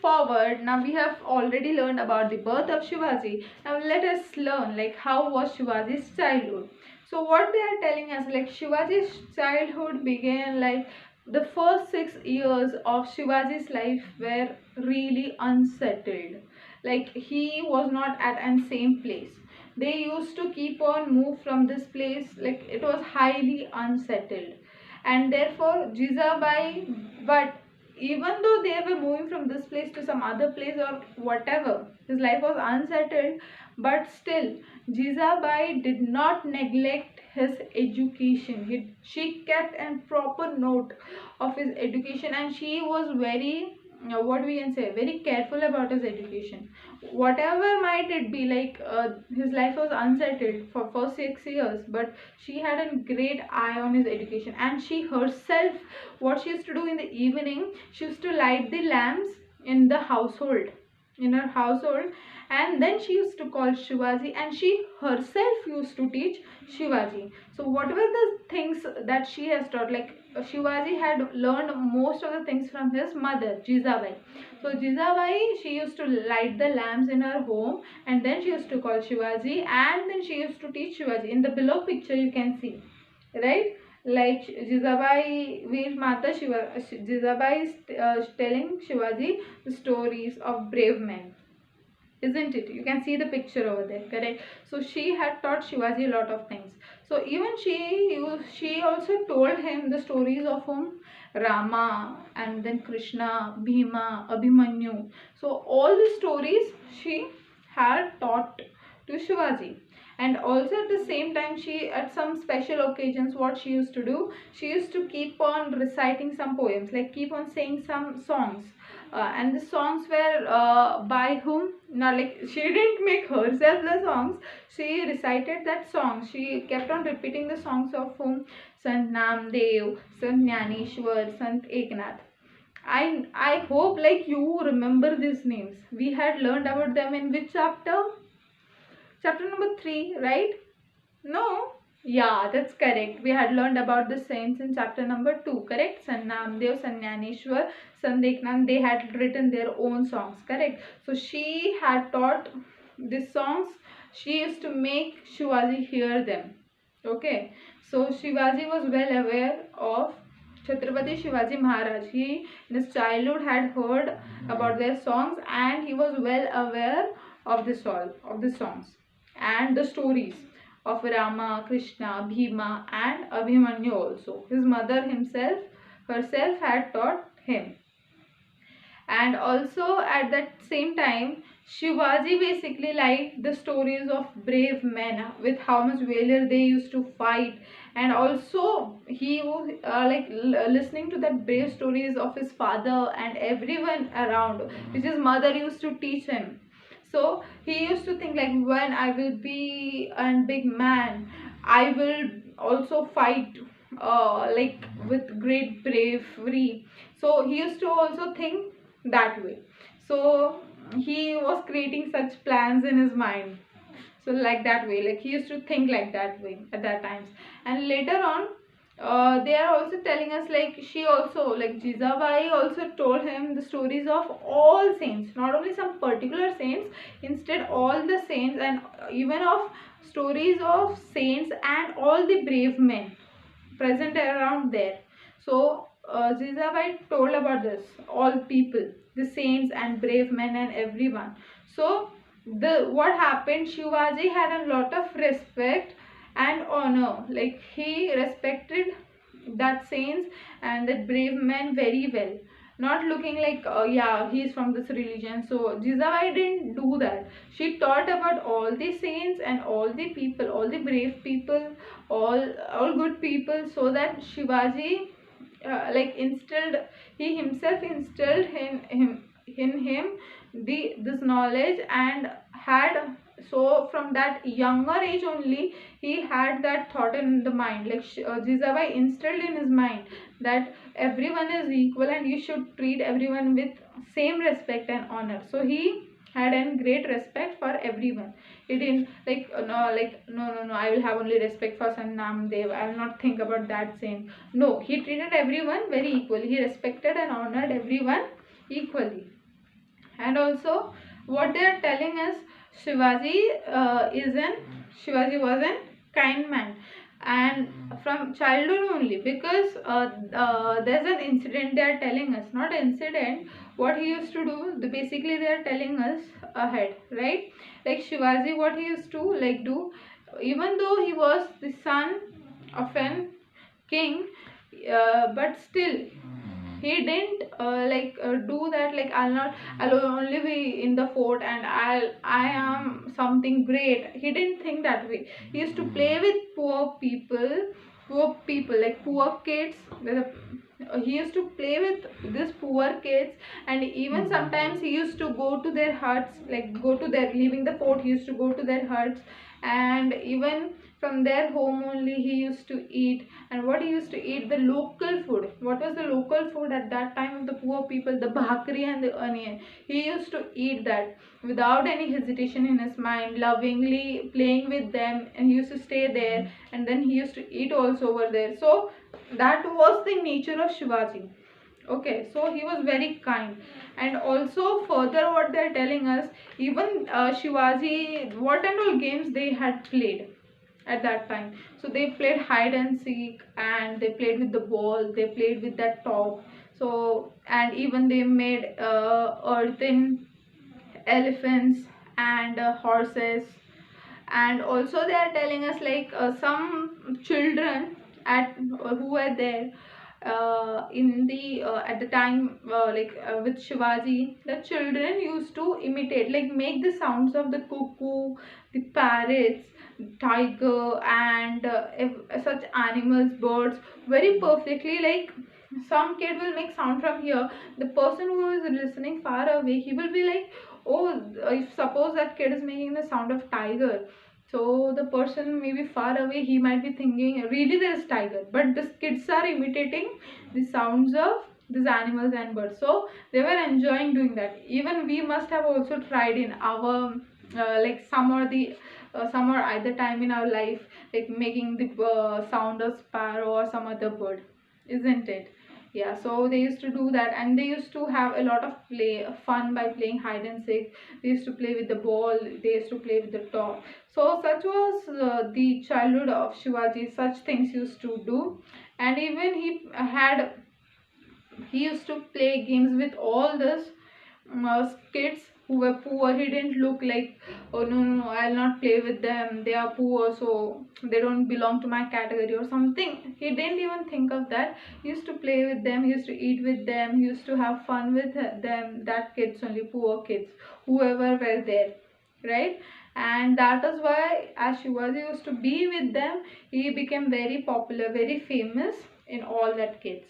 forward, now we have already learned about the birth of Shivaji. Now let us learn like how was Shivaji's childhood. So what they are telling us, like Shivaji's childhood began like the first 6 years of Shivaji's life were really unsettled. Like he was not at an same place. They used to keep on move from this place, like it was highly unsettled. And therefore Jizabai, but even though they were moving from this place to some other place or whatever, his life was unsettled, but still Jizabai did not neglect his education. She kept a proper note of his education, and she was very what we can say, very careful about his education. Whatever might it be, like his life was unsettled for 6 years, but she had a great eye on his education. And she herself, what she used to do in the evening, she used to light the lamps in the household, in her household, and then she used to call Shivaji, and she herself used to teach Shivaji. So whatever the things that she has taught, like Shivaji had learned most of the things from his mother Jizabai. So Jizabai, she used to light the lamps in her home, and then she used to call Shivaji, and then she used to teach Shivaji. In the below picture you can see, right? Like Jizabai, Veer Mata Shiva, Jizabai is telling Shivaji the stories of brave men, isn't it? You can see the picture over there, correct? So she had taught Shivaji a lot of things. So even she also told him the stories of whom, Rama, and then Krishna, Bhima, Abhimanyu. So all the stories she had taught to Shivaji. And also at the same time, she, at some special occasions, what she used to do, she used to keep on reciting some poems, like keep on saying some songs. And the songs were by whom, now like she didn't make herself the songs, she recited that song, she kept on repeating the songs of whom, Sant Namdev, Sant Jnaneshwar, Sant Eknath. I hope like you remember these names. We had learned about them in which chapter? Chapter number 3, right? No? Yeah, that's correct. We had learned about the saints in chapter number 2, correct? Sant Namdev, Sant Jnaneshwar, Sant Eknath, they had written their own songs, correct? So she had taught these songs. She used to make Shivaji hear them. Okay. So Shivaji was well aware of Chhatrapati Shivaji Maharaj. He in his childhood had heard about their songs, and he was well aware of the songs and the stories of Rama, Krishna, Bhima, and Abhimanyu also. His mother herself had taught him. And also at that same time, Shivaji basically liked the stories of brave men, with how much valor they used to fight. And also he was listening to that brave stories of his father and everyone around, which his mother used to teach him. So he used to think like, when I will be a big man, I will also fight like with great bravery. So he used to also think that way. So he was creating such plans in his mind. So like that way, like he used to think like that way at that times. And later on, they are also telling us like she also, like Jizabai also told him the stories of all saints, not only some particular saints, instead all the saints, and even of stories of saints and all the brave men present around there. So Jizabai told about this, all people, the saints and brave men and everyone. So the what happened, Shivaji had a lot of respect and honor. Like he respected that saints and that brave men very well. Not looking like, yeah, he's from this religion. So Jizabai didn't do that. She taught about all the saints and all the people, all the brave people, all good people, so that Shivaji like instilled, he himself instilled in him this knowledge, and had, so from that younger age only he had that thought in the mind, like Jizabai instilled in his mind that everyone is equal and you should treat everyone with same respect and honor. So he had a great respect for everyone. He didn't like no, I will have only respect for Sant Namdev, I will not think about that saint. No, he treated everyone very equally. He respected and honored everyone equally. And also what they are telling us, shivaji is an Shivaji was a kind man, and from childhood only, because there's an incident they are telling us, not incident, what he used to do, basically they are telling us ahead, right? Like Shivaji, what he used to like do, even though he was the son of an king, but still he didn't do that, like I'll only be in the fort and I am something great. He didn't think that way. He used to play with poor people like poor kids. He used to play with these poor kids, and even sometimes he used to go to their huts, like go to their, leaving the fort, he used to go to their huts, and even from their home only he used to eat. And what he used to eat, the local food. What was the local food at that time of the poor people? The bhakri and the onion. He used to eat that without any hesitation in his mind, lovingly playing with them, and he used to stay there, and then he used to eat also over there. So that was the nature of Shivaji. Okay, so he was very kind. And also further what they're telling us, even Shivaji, what and all games they had played at that time. So they played hide and seek, and they played with the ball, they played with that top. So, and even they made earthen elephants and horses. And also they are telling us like some children at who were there in the at the time, with Shivaji, the children used to imitate, like make the sounds of the cuckoo, the parrots, tiger, and such animals, birds, very perfectly. Like some kid will make sound from here, the person who is listening far away, he will be like, oh, if suppose that kid is making the sound of tiger, so the person maybe far away, he might be thinking really there is tiger, but these kids are imitating the sounds of these animals and birds. So they were enjoying doing that. Even we must have also tried in our like some or either time in our life, like making the sound of sparrow or some other bird, isn't it? Yeah, so they used to do that, and they used to have a lot of play fun by playing hide and seek. They used to play with the ball, they used to play with the top. So such was the childhood of Shivaji. Such things used to do. And even he used to play games with all those kids who were poor. He didn't look like, oh no, no, no, I'll not play with them, they are poor, so they don't belong to my category or something. He didn't even think of that. He used to play with them, he used to eat with them, he used to have fun with them, that kids only, poor kids, whoever were there, right? And that is why, as Shivaji used to be with them, he became very popular, very famous in all that kids.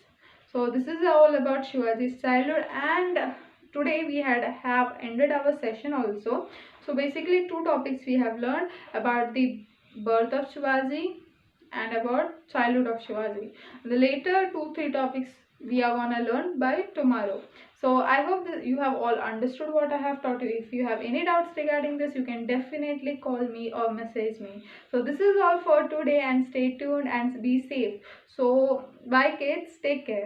So this is all about Shivaji's childhood, and today we have ended our session also. So basically two topics we have learned about the birth of Shivaji and about childhood of Shivaji. The later 2-3 topics we are gonna learn by tomorrow. So I hope that you have all understood what I have taught you. If you have any doubts regarding this, you can definitely call me or message me. So this is all for today, and stay tuned and be safe. So bye kids, take care.